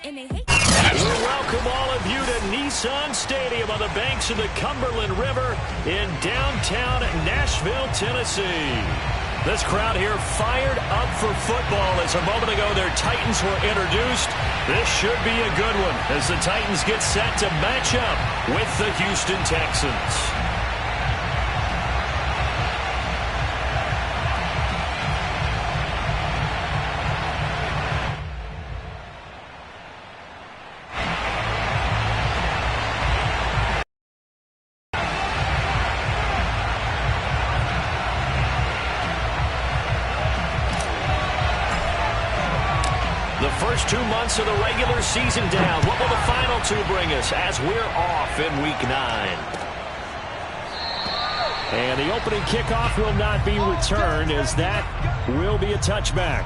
And they hate We welcome all of you to Nissan Stadium on the banks of the Cumberland River in downtown Nashville, Tennessee. This crowd here fired up for football as a moment ago their Titans were introduced. This should be a good one as the Titans get set to match up with the Houston Texans. The first 2 months of the regular season down. What will the final two bring us as we're off in Week 9? And the opening kickoff will not be returned as that will be a touchback.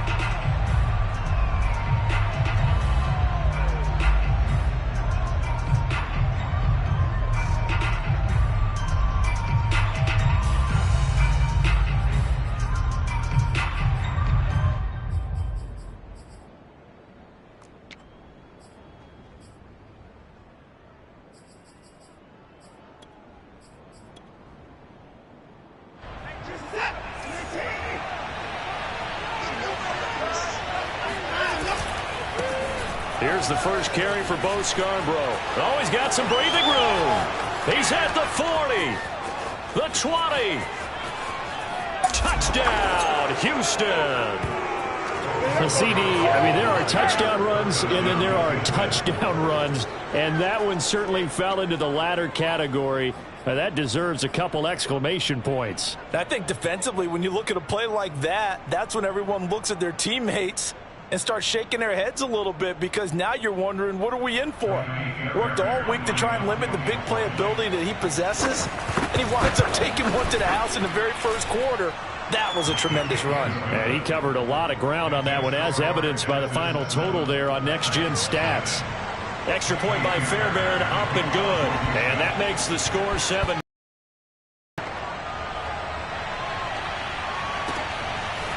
Here's the first carry for Bo Scarborough. Oh, he's got some breathing room. He's at the 40, the 20. Touchdown, Houston. The CD, I mean, there are touchdown runs, and then there are touchdown runs, and that one certainly fell into the latter category. That deserves a couple exclamation points. I think defensively, when you look at a play like that, that's when everyone looks at their teammates and start shaking their heads a little bit, because now you're wondering, what are we in for? Worked all week to try and limit the big play ability that he possesses, and he winds up taking one to the house in the very first quarter. That was a tremendous run. And he covered a lot of ground on that one, as evidenced by the final total there on Next Gen Stats. Extra point by Fairbairn, up and good. And that makes the score 7.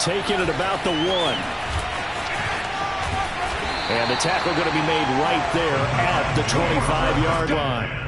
Taking it about the 1. And the tackle going to be made right there at the 25-yard line.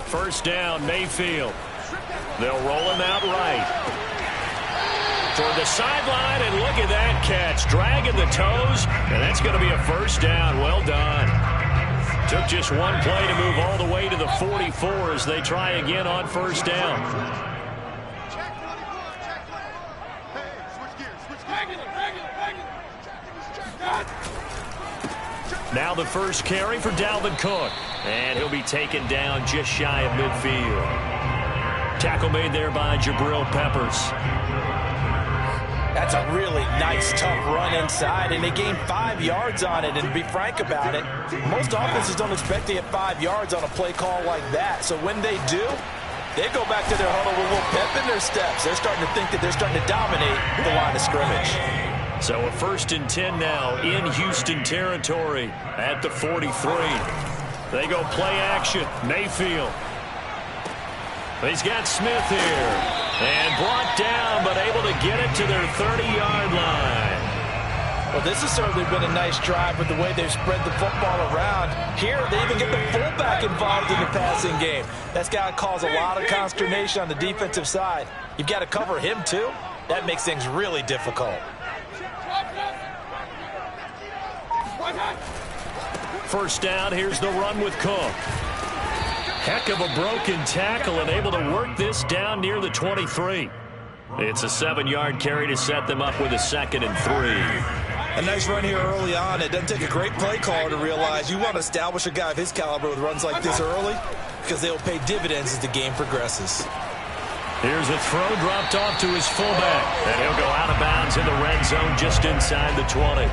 First down, Mayfield. They'll roll him out right. Toward the sideline, and look at that catch. Dragging the toes, and that's going to be a first down. Well done. Took just one play to move all the way to the 44 as they try again on first down. Now the first carry for Dalvin Cook. And he'll be taken down just shy of midfield. Tackle made there by Jabril Peppers. That's a really nice, tough run inside, and they gained 5 yards on it. And to be frank about it, most offenses don't expect to get 5 yards on a play call like that. So when they do, they go back to their huddle with a little pep in their steps. They're starting to think that they're starting to dominate the line of scrimmage. So a 1st and 10 now in Houston territory at the 43. They go play action. Mayfield. He's got Smith here. And brought down, but able to get it to their 30-yard line. Well, this has certainly been a nice drive with the way they've spread the football around. Here, they even get the fullback involved in the passing game. That's got to cause a lot of consternation on the defensive side. You've got to cover him, too. That makes things really difficult. First down, here's the run with Cook. Heck of a broken tackle and able to work this down near the 23. It's a 7-yard carry to set them up with a 2nd and 3. A nice run here early on. It doesn't take a great play caller to realize you want to establish a guy of his caliber with runs like this early, because they will pay dividends as the game progresses. Here's a throw dropped off to his fullback. And he'll go out of bounds in the red zone just inside the 20.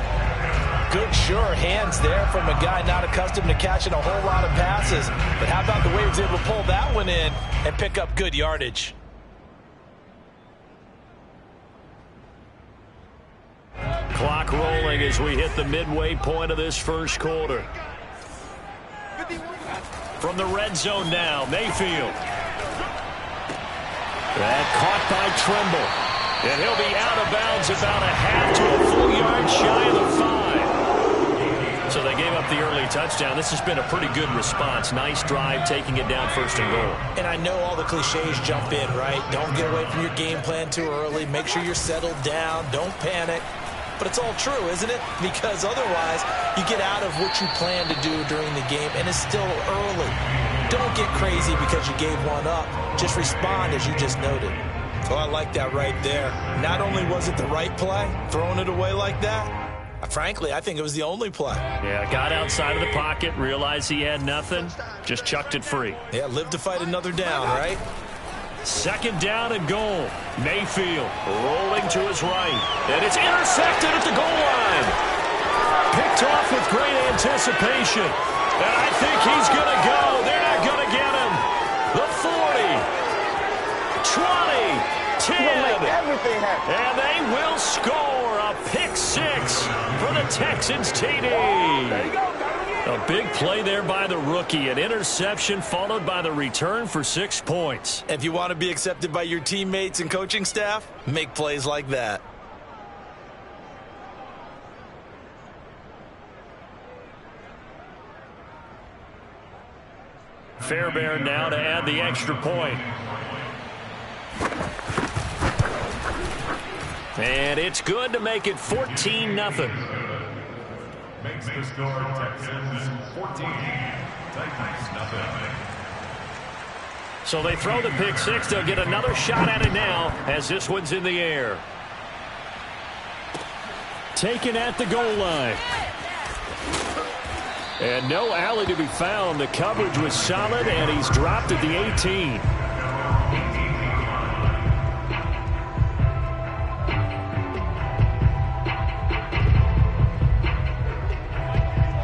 Good, sure hands there from a guy not accustomed to catching a whole lot of passes. But how about the way he was able to pull that one in and pick up good yardage? Clock rolling as we hit the midway point of this first quarter. From the red zone now, Mayfield. That caught by Trimble. And he'll be out of bounds about a half to a full yard shy of the 5. So they gave up the early touchdown. This has been a pretty good response. Nice drive, taking it down 1st and goal. And I know all the cliches jump in, right? Don't get away from your game plan too early. Make sure you're settled down. Don't panic. But it's all true, isn't it? Because otherwise, you get out of what you plan to do during the game, and it's still early. Don't get crazy because you gave one up. Just respond as you just noted. So I like that right there. Not only was it the right play, throwing it away like that, frankly, I think it was the only play. Yeah, got outside of the pocket, realized he had nothing, just chucked it free. Yeah, live to fight another down, right? 2nd down and goal. Mayfield rolling to his right. And it's intercepted at the goal line. Picked off with great anticipation. And I think he's going to go. They're not going to get him. The 40, 20, 10. And they will score a pick 6 for the Texans TD. There you go. A big play there by the rookie. An interception followed by the return for 6 points. If you want to be accepted by your teammates and coaching staff, make plays like that. Fairbairn now to add the extra point. And it's good to make it 14-0. Makes the score Texans 14, Titans nothing. So they throw the pick 6. They'll get another shot at it now as this one's in the air. Taken at the goal line. And no alley to be found. The coverage was solid, and he's dropped at the 18.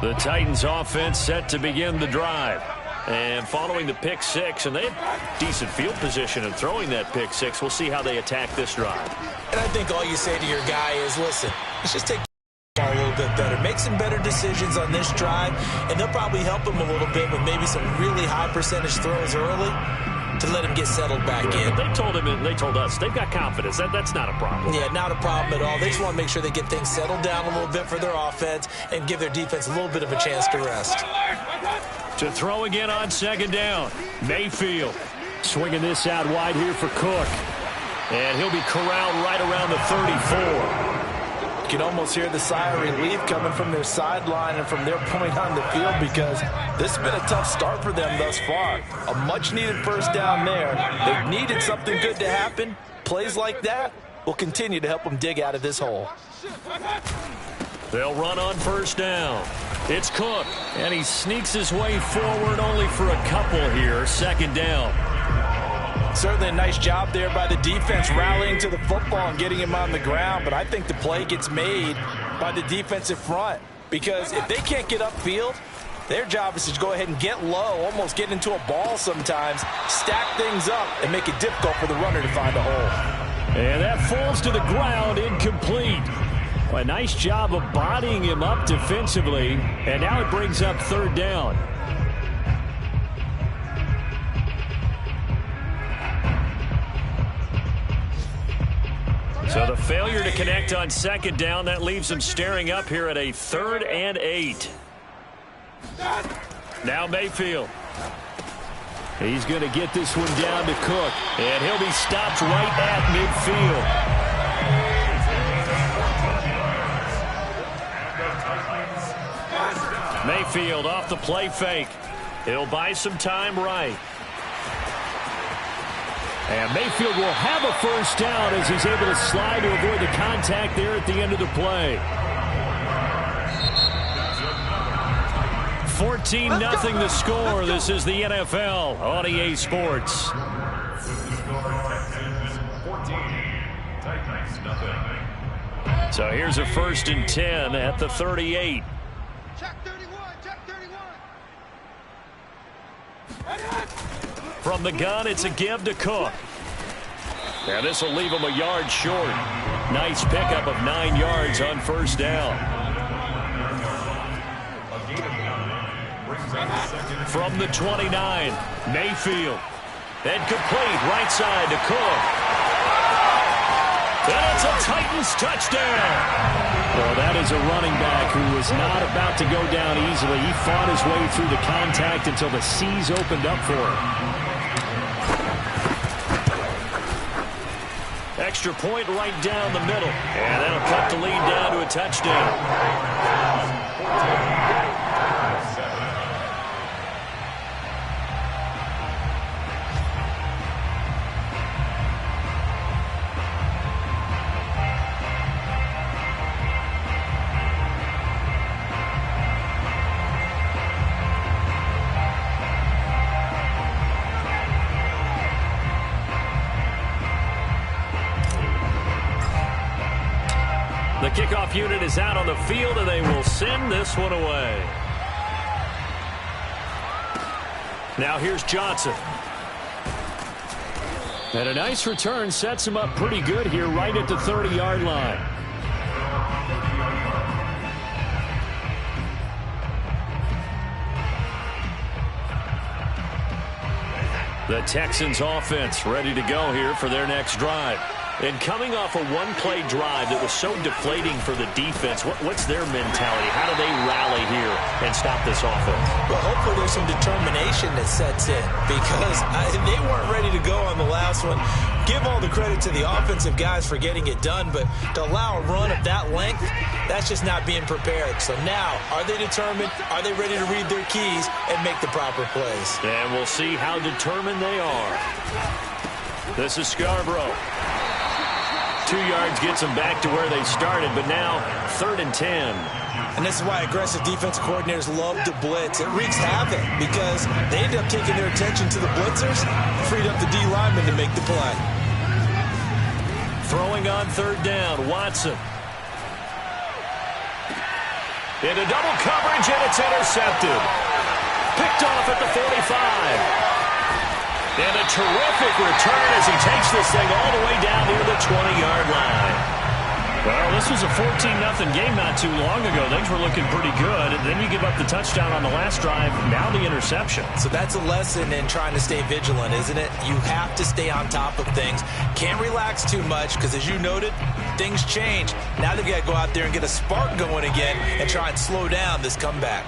The Titans offense set to begin the drive. And following the pick 6, and they have decent field position in throwing that pick 6. We'll see how they attack this drive. And I think all you say to your guy is, listen, let's just take the ball a little bit better. Make some better decisions on this drive, and they'll probably help him a little bit with maybe some really high percentage throws early to let him get settled back in. They told him, and they told us, they've got confidence. That's not a problem. Yeah, not a problem at all. They just want to make sure they get things settled down a little bit for their offense and give their defense a little bit of a chance to rest. To throw again on 2nd down. Mayfield swinging this out wide here for Cook. And he'll be corralled right around the 34. You can almost hear the sigh of relief coming from their sideline and from their point on the field because this has been a tough start for them thus far. A much-needed first down there. They've needed something good to happen. Plays like that will continue to help them dig out of this hole. They'll run on 1st down. It's Cook, and he sneaks his way forward only for a couple here. 2nd down. Certainly a nice job there by the defense rallying to the football and getting him on the ground, but I think the play gets made by the defensive front because if they can't get upfield, their job is to go ahead and get low, almost get into a ball sometimes, stack things up, and make it difficult for the runner to find a hole. And that falls to the ground, incomplete. A nice job of bodying him up defensively, and now it brings up 3rd down. So the failure to connect on 2nd down, that leaves him staring up here at a 3rd and 8. Now Mayfield. He's going to get this one down to Cook, and he'll be stopped right at midfield. Mayfield off the play fake. He'll buy some time right. And Mayfield will have a 1st down as he's able to slide to avoid the contact there at the end of the play. 14-0 the score. This is the NFL on EA Sports. 14. Titans, nothing. So here's a 1st and 10 at the 38. Check 31, check 31. From the gun, it's a give to Cook. And this will leave him a yard short. Nice pickup of 9 yards on 1st down. From the 29, Mayfield. And complete right side to Cook. And it's a Titans touchdown. Well, that is a running back who was not about to go down easily. He fought his way through the contact until the seas opened up for him. Extra point right down the middle. And that'll cut the lead down to a touchdown. The kickoff unit is out on the field, and they will send this one away. Now here's Johnson. And a nice return sets him up pretty good here right at the 30-yard line. The Texans offense ready to go here for their next drive. And coming off a one-play drive that was so deflating for the defense, what's their mentality? How do they rally here and stop this offense? Well, hopefully there's some determination that sets in because they weren't ready to go on the last one. Give all the credit to the offensive guys for getting it done, but to allow a run of that length, that's just not being prepared. So now, are they determined? Are they ready to read their keys and make the proper plays? And we'll see how determined they are. This is Scarborough. 2 yards gets them back to where they started, but now 3rd and 10. And this is why aggressive defensive coordinators love to blitz. It wreaks havoc because they end up taking their attention to the blitzers, freed up the D lineman to make the play. Throwing on 3rd down, Watson. Into double coverage, and it's intercepted. Picked off at the 45. And a terrific return as he takes this thing all the way down near the 20-yard line. Well, this was a 14-0 game not too long ago. Things were looking pretty good. And then you give up the touchdown on the last drive. Now the interception. So that's a lesson in trying to stay vigilant, isn't it? You have to stay on top of things. Can't relax too much because, as you noted, things change. Now they've got to go out there and get a spark going again and try and slow down this comeback.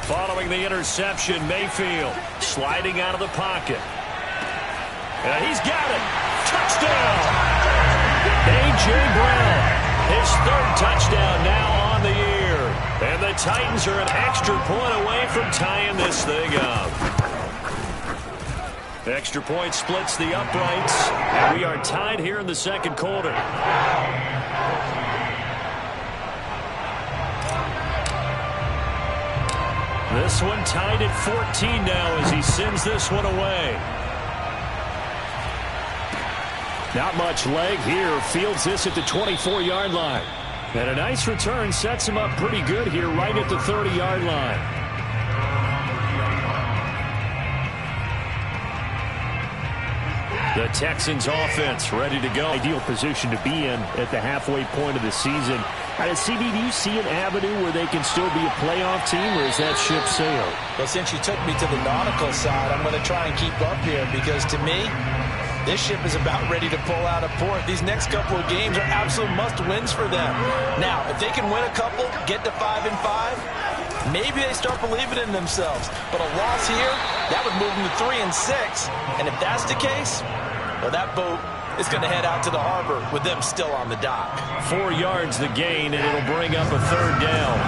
Following the interception, Mayfield sliding out of the pocket. And he's got it. Touchdown! A.J. Brown, his 3rd touchdown now on the year. And the Titans are an extra point away from tying this thing up. The extra point splits the uprights. And we are tied here in the 2nd quarter. This one tied at 14 now as he sends this one away. Not much leg here. Fields this at the 24-yard line. And a nice return sets him up pretty good here right at the 30-yard line. The Texans offense ready to go. Ideal position to be in at the halfway point of the season. CB, do you see an avenue where they can still be a playoff team, or is that ship sailed? Well, since you took me to the nautical side, I'm going to try and keep up here because, to me, this ship is about ready to pull out of port. These next couple of games are absolute must-wins for them. Now, if they can win a couple, get to 5-5, maybe they start believing in themselves. But a loss here, that would move them to 3-6. And if that's the case, well, that boat is going to head out to the harbor with them still on the dock. 4 yards the gain, and it'll bring up a 3rd down.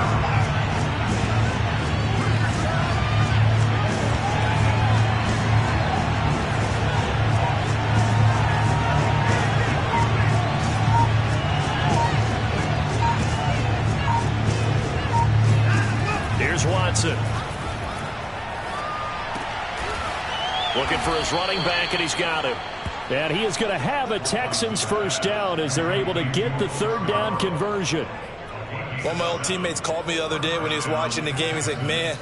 Here's Watson. Looking for his running back, and he's got him. And he is going to have a Texans first down as they're able to get the third down conversion. One of my old teammates called me the other day when he was watching the game. He's like, man,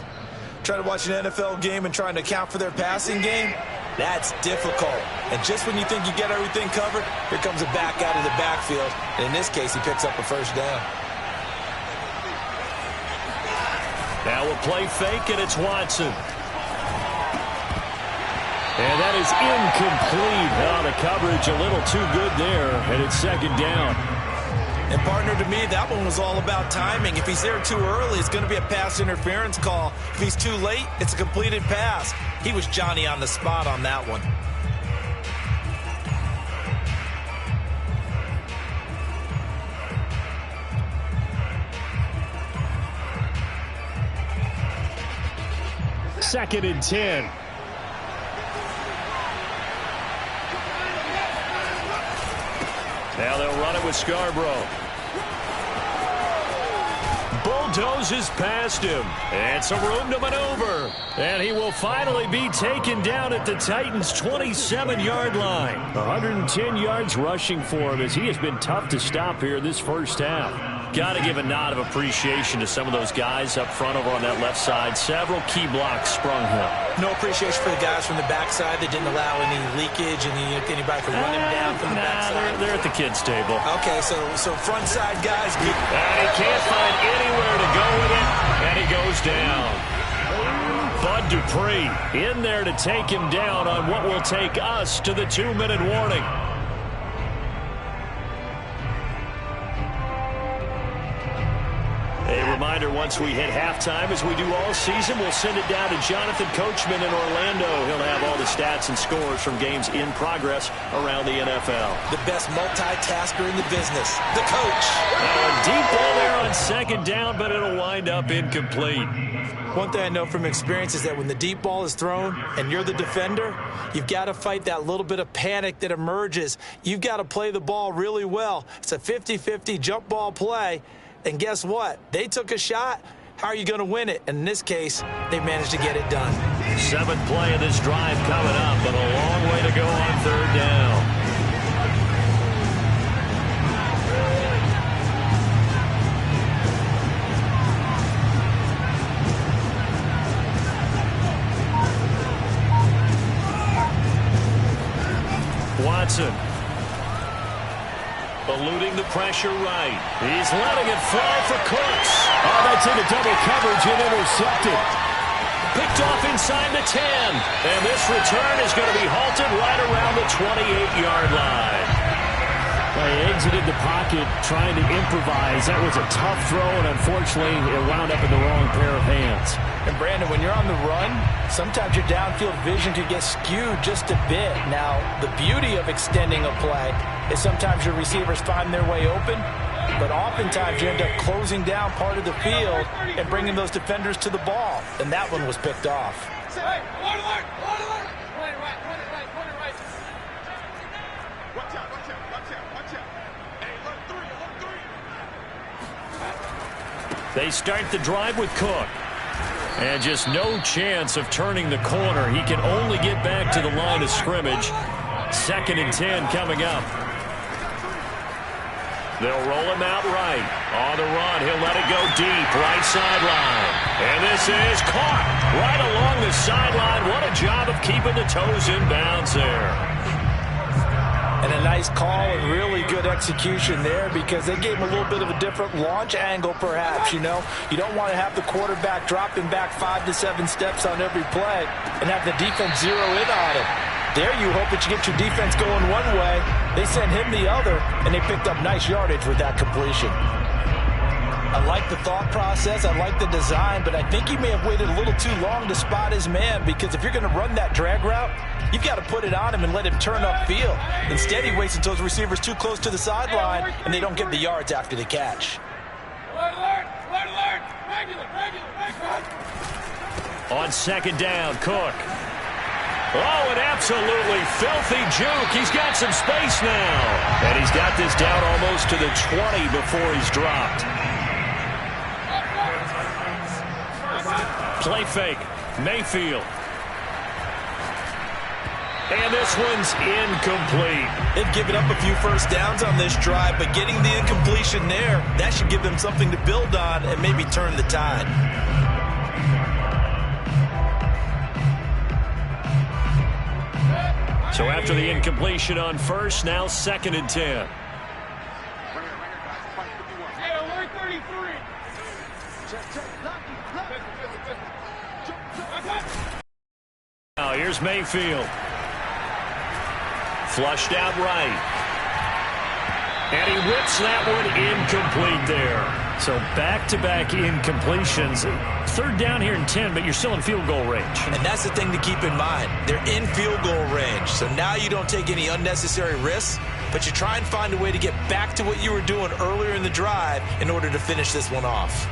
trying to watch an NFL game and trying to account for their passing game, that's difficult. And just when you think you get everything covered, here comes a back out of the backfield. And in this case, he picks up a first down. Now we'll play fake, and it's Watson. And that is incomplete. Oh, the coverage a little too good there, and it's second down. And, partner, to me, that one was all about timing. If he's there too early, it's going to be a pass interference call. If he's too late, it's a completed pass. He was Johnny on the spot on that one. Second and 10. Now they'll run it with Scarborough. Bulldozes past him. And some room to maneuver. And he will finally be taken down at the Titans' 27-yard line. 110 yards rushing for him as he has been tough to stop here this first half. Got to give a nod of appreciation to some of those guys up front over on that left side. Several key blocks sprung him. No appreciation for the guys from the backside that didn't allow any leakage and anybody could run him down from the backside. They're at the kids' table. Okay, so front side guys. And he can't find anywhere to go with it, and he goes down. Bud Dupree in there to take him down on what will take us to the 2-minute warning. A reminder, once we hit halftime, as we do all season, we'll send it down to Jonathan Coachman in Orlando. He'll have all the stats and scores from games in progress around the NFL. The best multitasker in the business, the coach. A deep ball there on second down, but it'll wind up incomplete. One thing I know from experience is that when the deep ball is thrown and you're the defender, you've got to fight that little bit of panic that emerges. You've got to play the ball really well. It's a 50-50 jump ball play. And guess what? They took a shot. How are you going to win it? And in this case, they managed to get it done. Seventh play of this drive coming up, but a long way to go on third down. Watson. Eluding the pressure right. He's letting it fly for Cooks. Oh, that's into double coverage and intercepted. Picked off inside the 10. And this return is going to be halted right around the 28-yard line. They exited the pocket trying to improvise. That was a tough throw, and unfortunately, it wound up in the wrong pair of hands. And, Brandon, when you're on the run, sometimes your downfield vision could get skewed just a bit. Now, the beauty of extending a play is sometimes your receivers find their way open, but oftentimes you end up closing down part of the field and bringing those defenders to the ball. And that one was picked off. Hey, one alert! Point it right. Watch out. Hey, look three. They start the drive with Cook. And just no chance of turning the corner. He can only get back to the line of scrimmage. Second and 10 coming up. They'll roll him out right. On the run, he'll let it go deep. Right sideline. And this is caught right along the sideline. What a job of keeping the toes in bounds there. And a nice call and really good execution there because they gave him a little bit of a different launch angle perhaps, you know. You don't want to have the quarterback dropping back 5 to 7 steps on every play and have the defense zero in on him. There you hope that you get your defense going one way. They sent him the other, and they picked up nice yardage with that completion. I like the thought process. I like the design, but I think he may have waited a little too long to spot his man because if you're going to run that drag route, you've got to put it on him and let him turn upfield. Instead, he waits until his receiver's too close to the sideline, and they don't get the yards after the catch. Alert! Regular! On second down, Cook. Oh, an absolutely filthy juke. He's got some space now. And he's got this down almost to the 20 before he's dropped. Play fake. Mayfield. And this one's incomplete. They've given up a few first downs on this drive, but getting the incompletion there, that should give them something to build on and maybe turn the tide. So after the incompletion on first, now 2nd and 10. Hey, alert 33. Now here's Mayfield. Flushed out right. And he whips that one incomplete there. So back-to-back incompletions. 3rd down here and 10, but you're still in field goal range. And that's the thing to keep in mind. They're in field goal range. So now you don't take any unnecessary risks, but you try and find a way to get back to what you were doing earlier in the drive in order to finish this one off.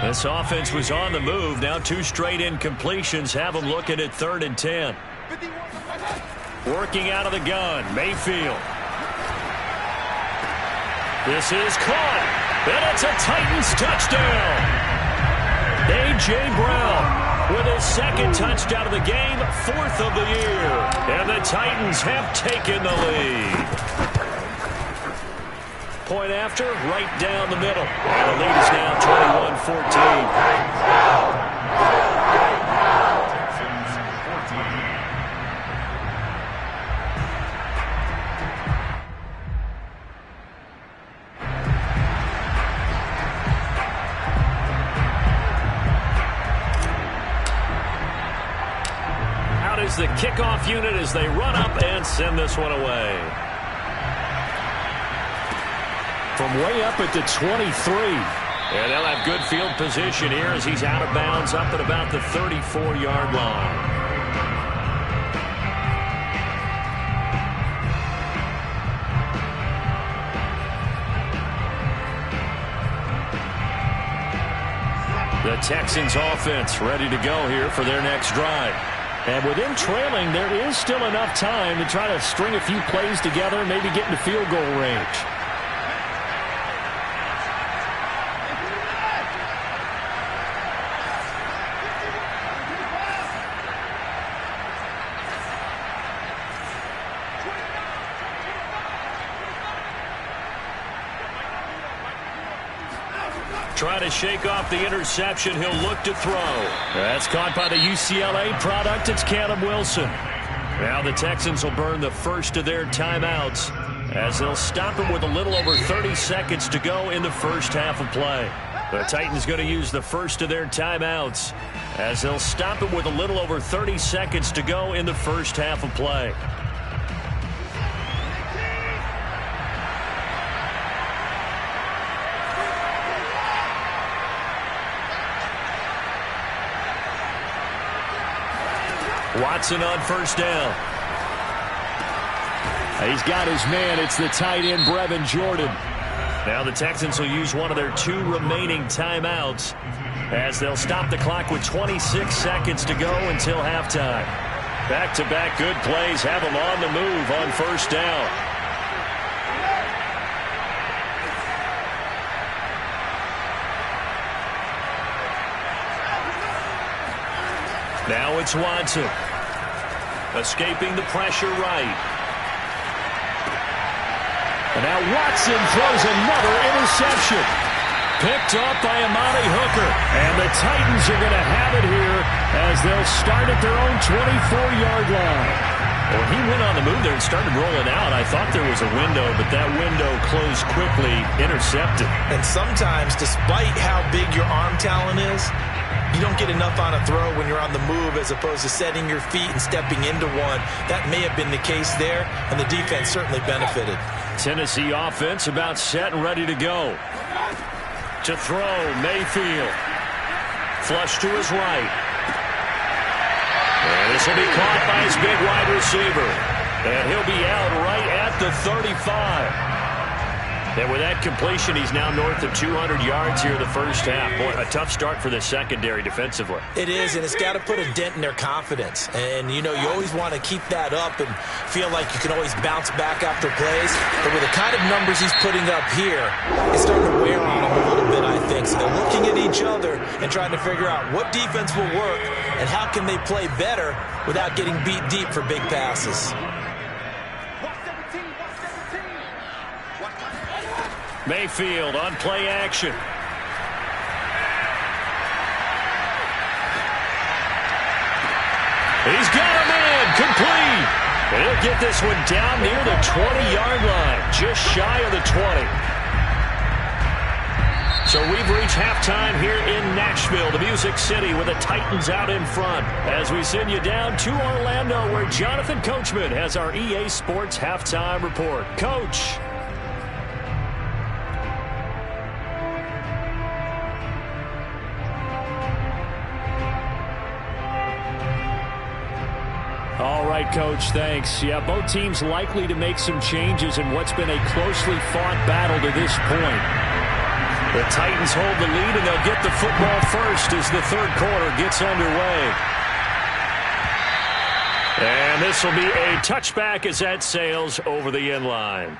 This offense was on the move. Now 2 straight incompletions have them looking at 3rd and 10. Working out of the gun, Mayfield. This is caught, and it's a Titans touchdown. A.J. Brown with his 2nd touchdown of the game, 4th of the year. And the Titans have taken the lead. Point after, right down the middle. And the lead is now 21-14. The kickoff unit as they run up and send this one away. From way up at the 23. And they'll have good field position here as he's out of bounds up at about the 34-yard line. The Texans offense ready to go here for their next drive. And with them trailing, there is still enough time to try to string a few plays together and maybe get into field goal range. Trying to shake off the interception. He'll look to throw. That's caught by the UCLA product. It's Caleb Wilson. Now the Texans will burn the first of their timeouts as they'll stop him with a little over 30 seconds to go in the first half of play. The Titans going to use the first of their timeouts as they'll stop him with a little over 30 seconds to go in the first half of play. Watson on first down. He's got his man. It's the tight end, Brevin Jordan. Now the Texans will use one of their 2 remaining timeouts as they'll stop the clock with 26 seconds to go until halftime. Back-to-back good plays have them on the move on first down. Now it's Watson. Escaping the pressure right. And now Watson throws another interception. Picked off by Amani Hooker. And the Titans are going to have it here as they'll start at their own 24-yard line. Well, he went on the move there and started rolling out. I thought there was a window, but that window closed quickly, intercepted. And sometimes, despite how big your arm talent is, you don't get enough on a throw when you're on the move as opposed to setting your feet and stepping into one. That may have been the case there, and the defense certainly benefited. Tennessee offense about set and ready to go. To throw, Mayfield. Flush to his right. And this will be caught by his big wide receiver. And he'll be out right at the 35. And with that completion, he's now north of 200 yards here in the first half. Boy, a tough start for the secondary defensively. It is, and it's got to put a dent in their confidence. And, you know, you always want to keep that up and feel like you can always bounce back after plays. But with the kind of numbers he's putting up here, it's starting to wear on him a little bit, I think. So they're looking at each other and trying to figure out what defense will work and how can they play better without getting beat deep for big passes. Mayfield on play action. He's got him in, complete. And he'll get this one down near the 20-yard line, just shy of the 20. So we've reached halftime here in Nashville, the Music City, with the Titans out in front. As we send you down to Orlando, where Jonathan Coachman has our EA Sports halftime report. Coach. All right, Coach, thanks. Yeah, both teams likely to make some changes in what's been a closely fought battle to this point. The Titans hold the lead, and they'll get the football first as the third quarter gets underway. And this will be a touchback as that sails over the end line.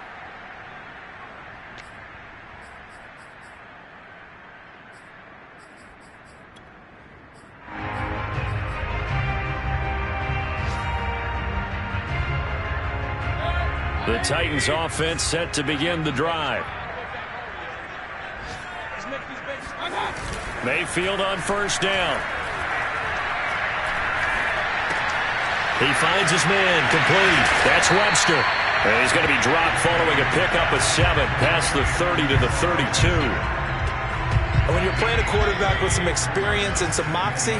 The Titans offense set to begin the drive. Mayfield on first down. He finds his man, complete. That's Webster. And he's going to be dropped following a pickup of 7 past the 30 to the 32. And when you're playing a quarterback with some experience and some moxie,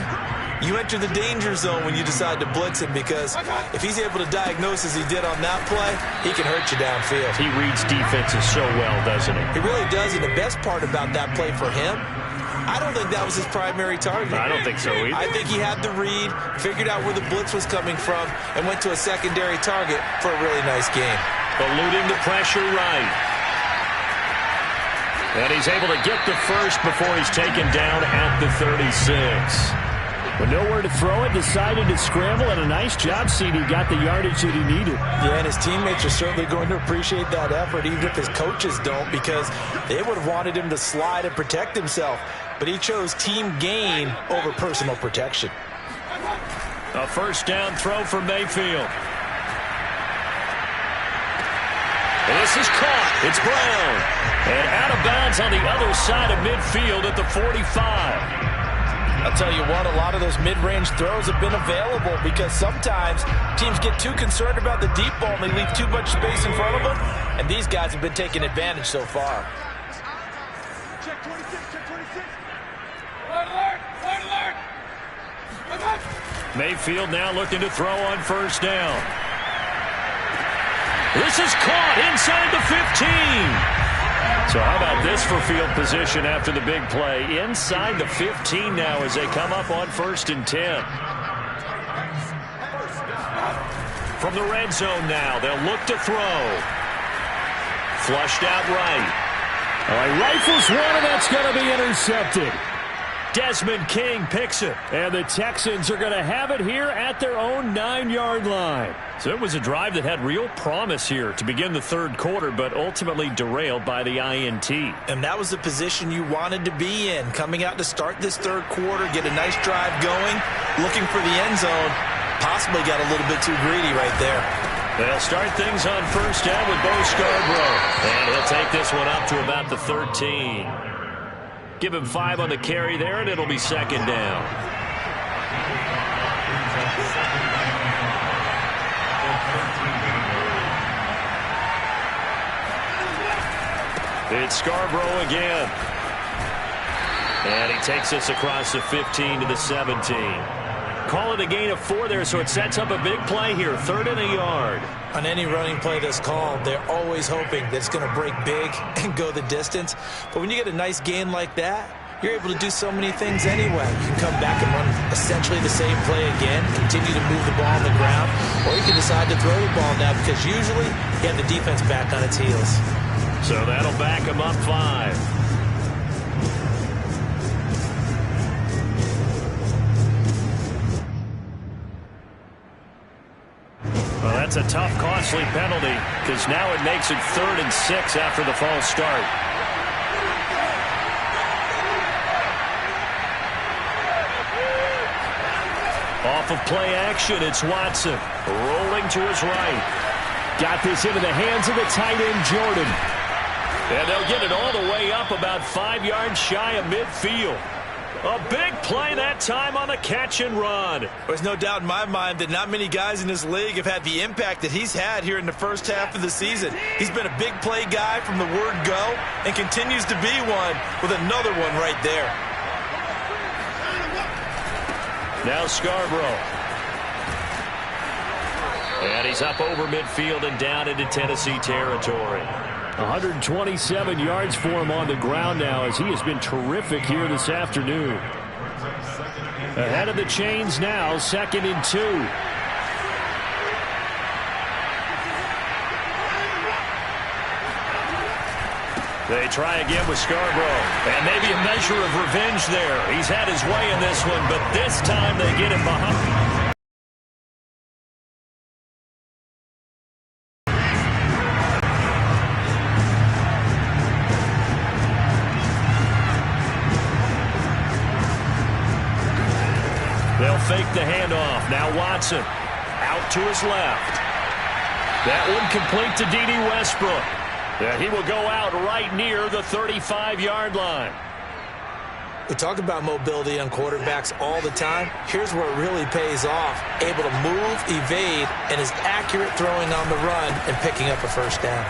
you enter the danger zone when you decide to blitz him, because if he's able to diagnose as he did on that play, he can hurt you downfield. He reads defenses so well, doesn't he? He really does, and the best part about that play for him, I don't think that was his primary target. I don't think so either. I think he had the read, figured out where the blitz was coming from, and went to a secondary target for a really nice game. Eluding the pressure right. And he's able to get the first before he's taken down at the 36. But nowhere to throw it, decided to scramble, and a nice job, CD. Got the yardage that he needed. Yeah, and his teammates are certainly going to appreciate that effort, even if his coaches don't, because they would have wanted him to slide and protect himself. But he chose team gain over personal protection. A first down throw for Mayfield. And this is caught. It's Brown. And out of bounds on the other side of midfield at the 45. I'll tell you what, a lot of those mid-range throws have been available, because sometimes teams get too concerned about the deep ball and they leave too much space in front of them, and these guys have been taking advantage so far. Check 26, check 26. Alert, alert, alert. Mayfield now looking to throw on first down. This is caught inside the 15. So how about this for field position after the big play? Inside the 15 now as they come up on 1st and 10. From the red zone now, they'll look to throw. Flushed out right. All right, rifles one, and that's going to be intercepted. Desmond King picks it. And the Texans are going to have it here at their own 9-yard line. So it was a drive that had real promise here to begin the third quarter, but ultimately derailed by the INT. And that was the position you wanted to be in, coming out to start this third quarter, get a nice drive going, looking for the end zone. Possibly got a little bit too greedy right there. They'll start things on first down with Bo Scarborough. And he'll take this one up to about the 13. Give him 5 on the carry there, and it'll be second down. It's Scarborough again. And he takes us across the 15 to the 17. Call it a gain of 4 there, so it sets up a big play here. 3rd and a yard. On any running play that's called, they're always hoping that it's going to break big and go the distance. But when you get a nice gain like that, you're able to do so many things anyway. You can come back and run essentially the same play again, continue to move the ball on the ground, or you can decide to throw the ball now, because usually you have the defense back on its heels. So that'll back him up 5. Well, that's a tough, costly penalty, because now it makes it 3rd and 6 after the false start. of play action. It's Watson rolling to his right. Got this into the hands of the tight end, Jordan. And they'll get it all the way up about 5 yards shy of midfield. A big play that time on the catch and run. There's no doubt in my mind that not many guys in this league have had the impact that he's had here in the first half of the season. He's been a big play guy from the word go and continues to be one with another one right there. Now Scarborough. And he's up over midfield and down into Tennessee territory. 127 yards for him on the ground now as he has been terrific here this afternoon. Ahead of the chains now, 2nd and 2. They try again with Scarborough. And maybe a measure of revenge there. He's had his way in this one, but this time they get him behind. They'll fake the handoff. Now Watson out to his left. That one complete to D.D. Westbrook. He will go out right near the 35-yard line. We talk about mobility on quarterbacks all the time. Here's where it really pays off. Able to move, evade, and is accurate throwing on the run and picking up a first down.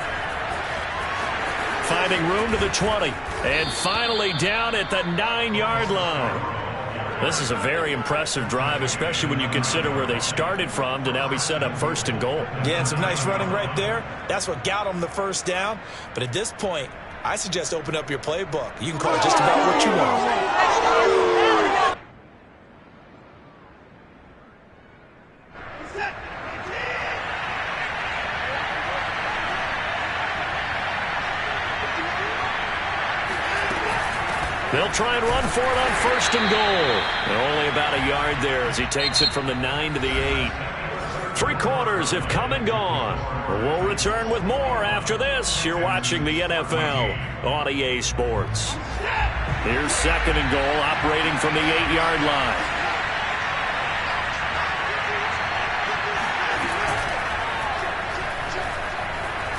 Finding room to the 20. And finally down at the 9-yard line. This is a very impressive drive, especially when you consider where they started from to now be set up 1st and goal. Yeah, and some nice running right there. That's what got them the first down. But at this point, I suggest open up your playbook. You can call it just about what you want. They'll try and run for it on 1st and goal. And only about a yard there as he takes it from the 9 to the 8. 3 quarters have come and gone. We'll return with more after this. You're watching the NFL on EA Sports. Here's 2nd and goal, operating from the 8-yard line.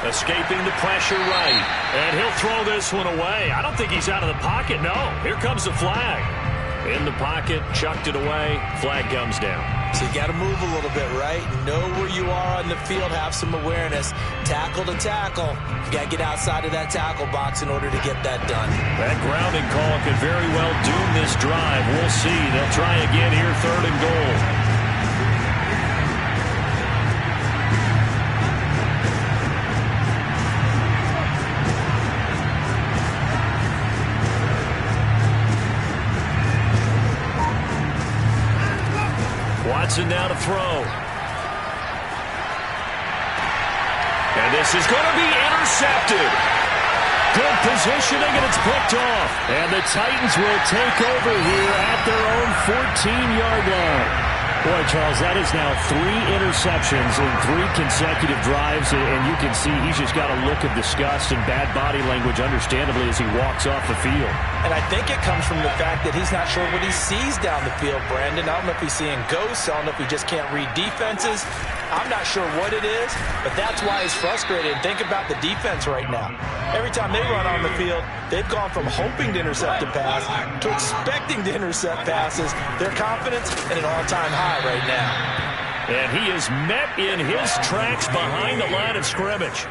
Escaping the pressure right. And he'll throw this one away. I don't think he's out of the pocket, no. Here comes the flag. In the pocket, chucked it away. Flag comes down. So you got to move a little bit, right? Know where you are on the field, have some awareness. Tackle to tackle. You got to get outside of that tackle box in order to get that done. That grounding call could very well doom this drive. We'll see. They'll try again here, 3rd and goal. Watson now to throw. And this is going to be intercepted. Good positioning, and it's picked off. And the Titans will take over here at their own 14-yard line. Boy, Charles, that is now 3 interceptions in 3 consecutive drives, and you can see he's just got a look of disgust and bad body language, understandably, as he walks off the field. And I think it comes from the fact that he's not sure what he sees down the field, Brandon. I don't know if he's seeing ghosts. I don't know if he just can't read defenses. I'm not sure what it is, but that's why he's frustrated. Think about the defense right now. Every time they run on the field, they've gone from hoping to intercept a pass to expecting to intercept passes. Their confidence at an all-time high right now. And he is met in his tracks behind the line of scrimmage.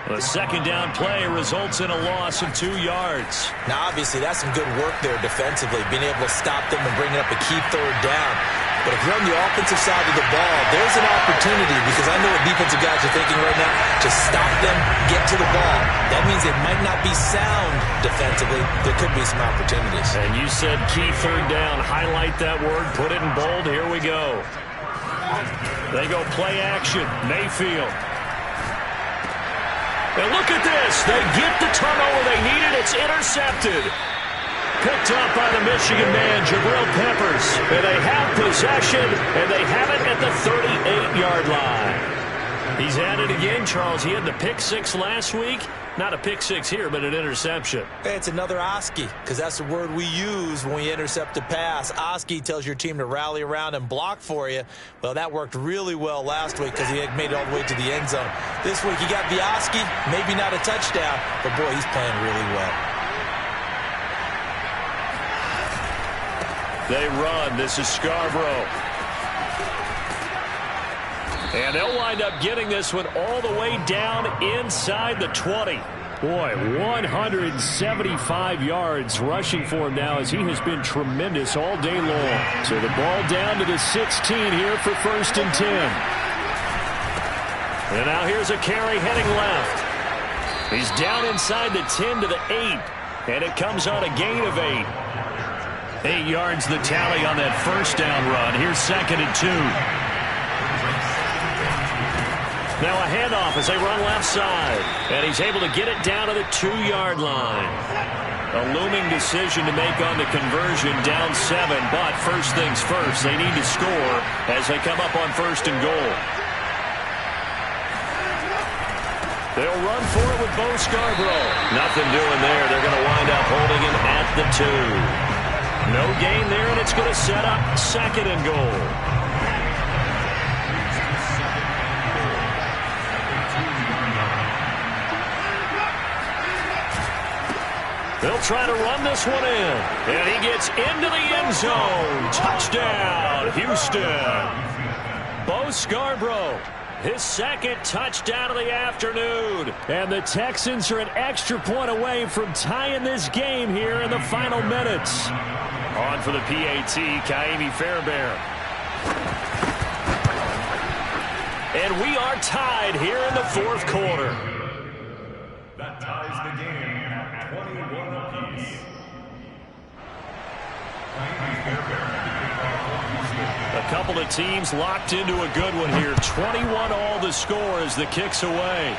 The 2nd down play results in a loss of 2 yards. Now, obviously, that's some good work there defensively, being able to stop them and bringing up a key 3rd down. But if you're on the offensive side of the ball, there's an opportunity, because I know what defensive guys are thinking right now. Just stop them, get to the ball. That means it might not be sound defensively. There could be some opportunities. And you said key 3rd down. Highlight that word. Put it in bold. Here we go. They go play action. Mayfield. And look at this. They get the turnover they needed. It's intercepted. Picked up by the Michigan man, Jabril Peppers. And they have possession, and they have it at the 38-yard line. He's at it again, Charles. He had the pick 6 last week. Not a pick six here, but an interception. It's another Oski, because that's the word we use when we intercept a pass. Oski tells your team to rally around and block for you. Well, that worked really well last week because he had made it all the way to the end zone. This week he got the Oski, maybe not a touchdown, but boy, he's playing really well. They run. This is Scarborough. And they'll wind up getting this one all the way down inside the 20. Boy, 175 yards rushing for him now as he has been tremendous all day long. So the ball down to the 16 here for 1st and 10. And now here's a carry heading left. He's down inside the 10 to the 8. And it comes on a gain of 8. 8 yards the tally on that first down run. Here's 2nd and 2. Now a handoff as they run left side. And he's able to get it down to the 2-yard line. A looming decision to make on the conversion, down 7. But first things first, they need to score as they come up on 1st and goal. They'll run for it with Bo Scarborough. Nothing doing there. They're going to wind up holding him at the 2. No gain there, and it's going to set up 2nd and goal. They'll try to run this one in. And he gets into the end zone. Touchdown, Houston. Bo Scarborough, his 2nd touchdown of the afternoon. And the Texans are an extra point away from tying this game here in the final minutes. On for the PAT, Kaimi Fairbairn. And we are tied here in the 4th quarter. That ties the game at 21 apiece. A couple of teams locked into a good one here. 21 all the score as the kick's away.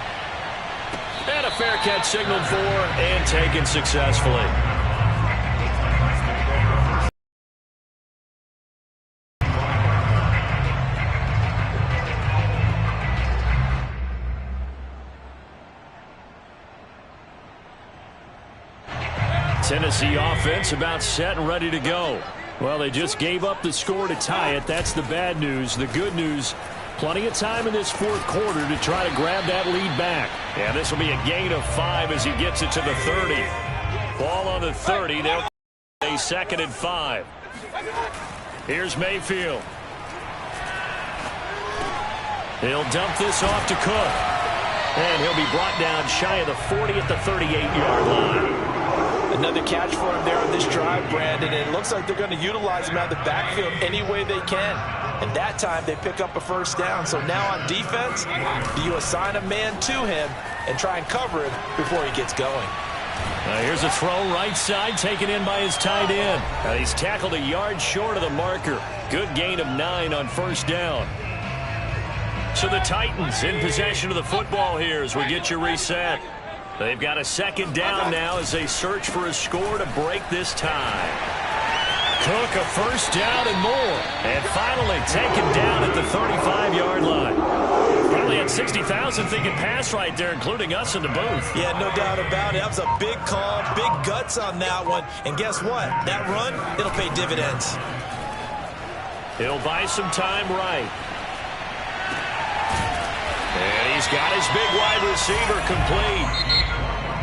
And a fair catch signaled for and taken successfully. Tennessee offense about set and ready to go. Well, they just gave up the score to tie it. That's the bad news. The good news, plenty of time in this 4th quarter to try to grab that lead back. And this will be a gain of 5 as he gets it to the 30. Ball on the 30. They'll a 2nd and 5. Here's Mayfield. He'll dump this off to Cook. And he'll be brought down shy of the 40 at the 38-yard line. Another catch for him there on this drive, Brandon. And it looks like they're going to utilize him out of the backfield any way they can. And that time they pick up a 1st down. So now on defense, do you assign a man to him and try and cover him before he gets going? Here's a throw right side taken in by his tight end. He's tackled a yard short of the marker. Good gain of 9 on 1st down. So the Titans in possession of the football here as we get you reset. They've got a 2nd down now as they search for a score to break this tie. Cook a 1st down and more. And finally taken down at the 35-yard line. Probably had 60,000 thinking pass right there, including us in the booth. Yeah, no doubt about it. That was a big call, big guts on that one. And guess what? That run, it'll pay dividends. He'll buy some time right. And he's got his big wide receiver complete.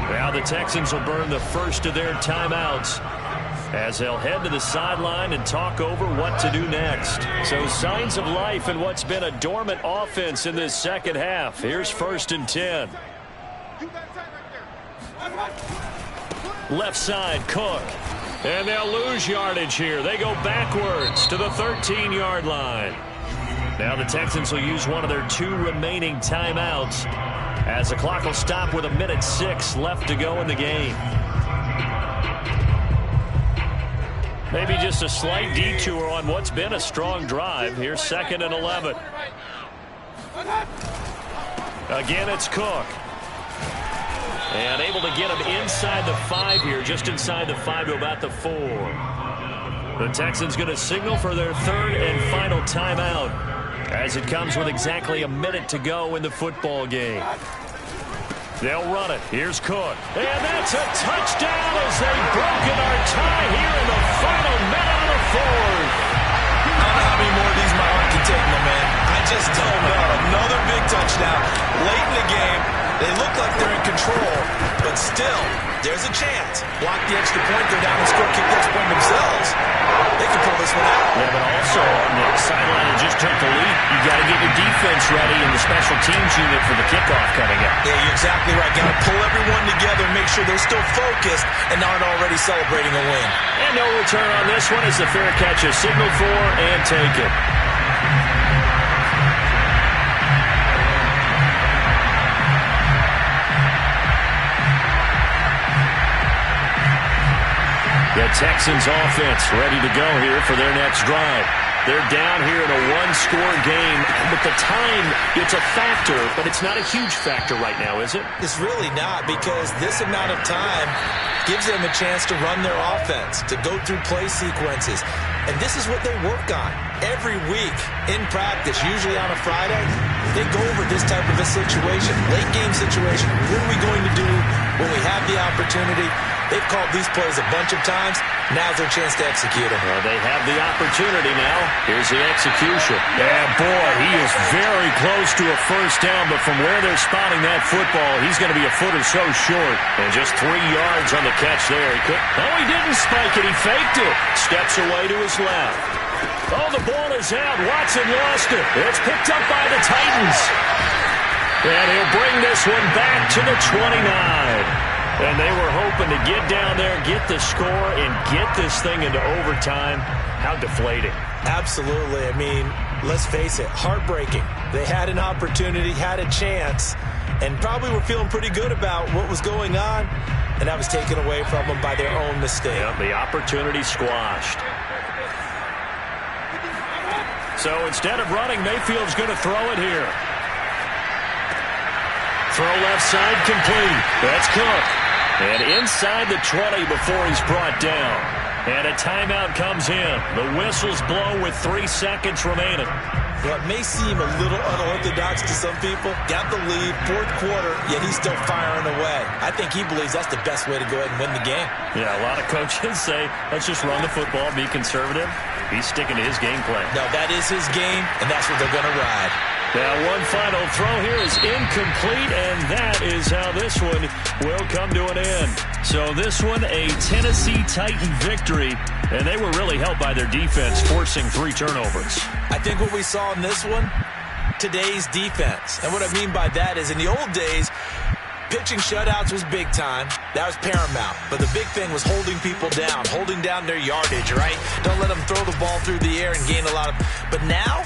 Now the Texans will burn the first of their timeouts as they'll head to the sideline and talk over what to do next. So signs of life in what's been a dormant offense in this 2nd half. Here's 1st and 10. Left side, Cook. And they'll lose yardage here. They go backwards to the 13-yard line. Now the Texans will use one of their 2 remaining timeouts as the clock will stop with 1:06 left to go in the game. Maybe just a slight detour on what's been a strong drive. Here's 2nd and 11. Again, it's Cook. And able to get him inside the 5 here, just inside the 5 to about the 4. The Texans going to signal for their 3rd and final timeout as it comes with exactly 1 minute to go in the football game. They'll run it. Here's Cook. And that's a touchdown as they've broken our tie here in the final minute of the fourth. I don't know how many more of these my heart can take, my man. I just don't know. Another big touchdown late in the game. They look like they're in control, but still, there's a chance. Block the extra point, go down and score, kick the extra point themselves. They can pull this one out. Yeah, but also on the sideline and just took the lead, you got to get your defense ready in the special teams unit for the kickoff coming up. Yeah, you're exactly right. Got to pull everyone together, make sure they're still focused and aren't already celebrating a win. And no return on this one as the fair catch is signaled for and taken. The Texans offense ready to go here for their next drive. They're down here in a one-score game, but the time, it's a factor, but it's not a huge factor right now, is it? It's really not, because this amount of time gives them a chance to run their offense, to go through play sequences. And this is what they work on every week in practice, usually on a Friday. They go over this type of a situation, late game situation. What are we going to do when we have the opportunity? They've called these plays a bunch of times. Now's their chance to execute them. Well, they have the opportunity now. Here's the execution. And boy, he is very close to a first down, but from where they're spotting that football, he's going to be a foot or so short. And just 3 yards on the catch there. He didn't spike it. He faked it. Steps away to his left. Oh, the ball is out. Watson lost it. It's picked up by the Titans. And he'll bring this one back to the 29. And they were hoping to get down there, get the score, and get this thing into overtime. How deflating. Absolutely. I mean, let's face it, heartbreaking. They had an opportunity, had a chance, and probably were feeling pretty good about what was going on, and that was taken away from them by their own mistake. Yeah, the opportunity squashed. So instead of running, Mayfield's going to throw it here. Throw left side complete. That's Cook. And inside the 20 before he's brought down. And a timeout comes in. The whistle's blown with 3 seconds remaining. Well, it may seem a little unorthodox to some people. Got the lead, fourth quarter, yet he's still firing away. I think he believes that's the best way to go ahead and win the game. Yeah, a lot of coaches say, let's just run the football, be conservative. He's sticking to his game plan. No, that is his game, and that's what they're going to ride. Now, one final throw here is incomplete, and that is how this one will come to an end. So this one, a Tennessee Titan victory, and they were really helped by their defense, forcing 3 turnovers. I think what we saw in this one, today's defense. And what I mean by that is in the old days, pitching shutouts was big time. That was paramount. But the big thing was holding people down, holding down their yardage, right? Don't let them throw the ball through the air and gain a lot of... But now,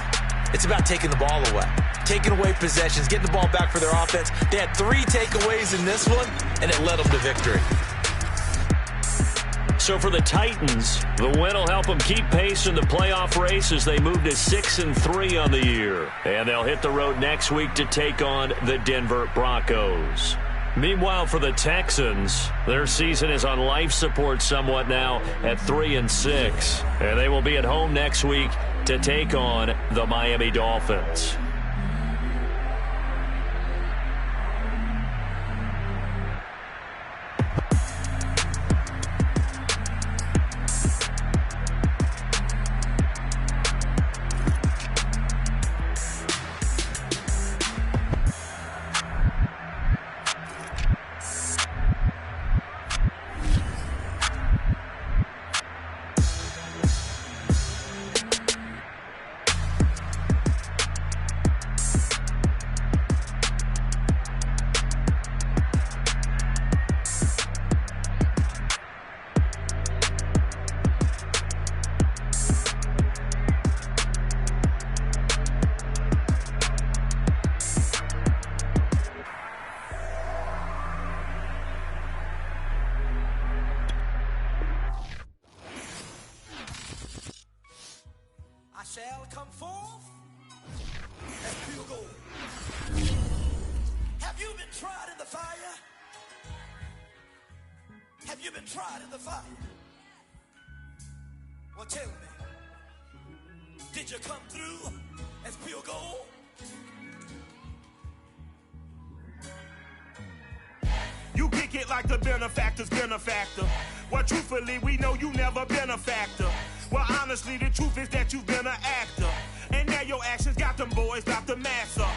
it's about taking the ball away. Taking away possessions, getting the ball back for their offense. They had 3 takeaways in this one, and it led them to victory. So for the Titans, the win will help them keep pace in the playoff race as they move to 6-3 on the year. And they'll hit the road next week to take on the Denver Broncos. Meanwhile, for the Texans, their season is on life support somewhat now at 3-6. And they will be at home next week to take on the Miami Dolphins. Shall come forth as pure gold. Have you been tried in the fire? Have you been tried in the fire? Well, tell me, did you come through as pure gold? it like the benefactor's been a factor. Well, truthfully, we know you never been a factor. Well, honestly, the truth is that you've been an actor. And now your actions got them boys, got the mass up.